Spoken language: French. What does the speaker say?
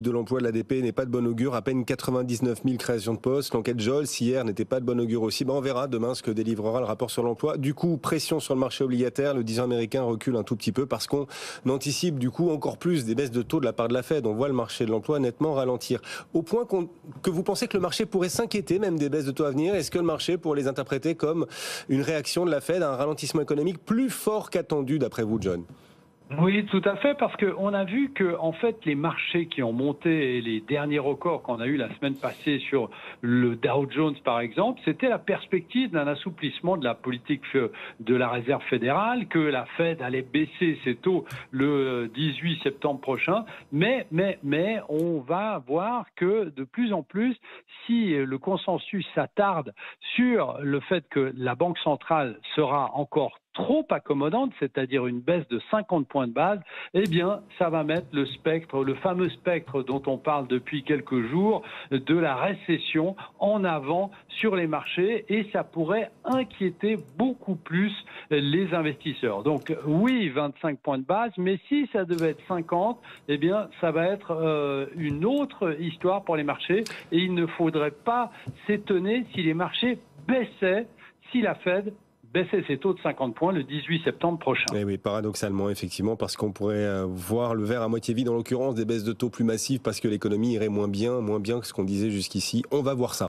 De l'emploi de l'ADP n'est pas de bon augure, à peine 99 000 créations de postes. L'enquête Jols hier n'était pas de bon augure aussi. On verra demain ce que délivrera le rapport sur l'emploi. Du coup, pression sur le marché obligataire. Le 10 ans américain recule un tout petit peu parce qu'on anticipe du coup encore plus des baisses de taux de la part de la Fed. On voit le marché de l'emploi nettement ralentir. Au point que vous pensez que le marché pourrait s'inquiéter même des baisses de taux à venir. Est-ce que le marché pourrait les interpréter comme une réaction de la Fed à un ralentissement économique plus fort qu'attendu d'après vous, John ? Oui, tout à fait, parce qu'on a vu que, en fait, les marchés qui ont monté et les derniers records qu'on a eu la semaine passée sur le Dow Jones, par exemple, c'était la perspective d'un assouplissement de la politique de la Réserve fédérale, que la Fed allait baisser ses taux le 18 septembre prochain. Mais on va voir que de plus en plus, si le consensus s'attarde sur le fait que la Banque centrale sera encore trop accommodante, c'est-à-dire une baisse de 50 points de base, eh bien, ça va mettre le spectre, le fameux spectre dont on parle depuis quelques jours, de la récession en avant sur les marchés, et ça pourrait inquiéter beaucoup plus les investisseurs. Donc oui, 25 points de base, mais si ça devait être 50, eh bien, ça va être une autre histoire pour les marchés, et il ne faudrait pas s'étonner si les marchés baissaient, si la Fed baisser ses taux de 50 points le 18 septembre prochain. Eh oui, paradoxalement, effectivement, parce qu'on pourrait voir le verre à moitié vide, en l'occurrence, des baisses de taux plus massives, parce que l'économie irait moins bien que ce qu'on disait jusqu'ici. On va voir ça.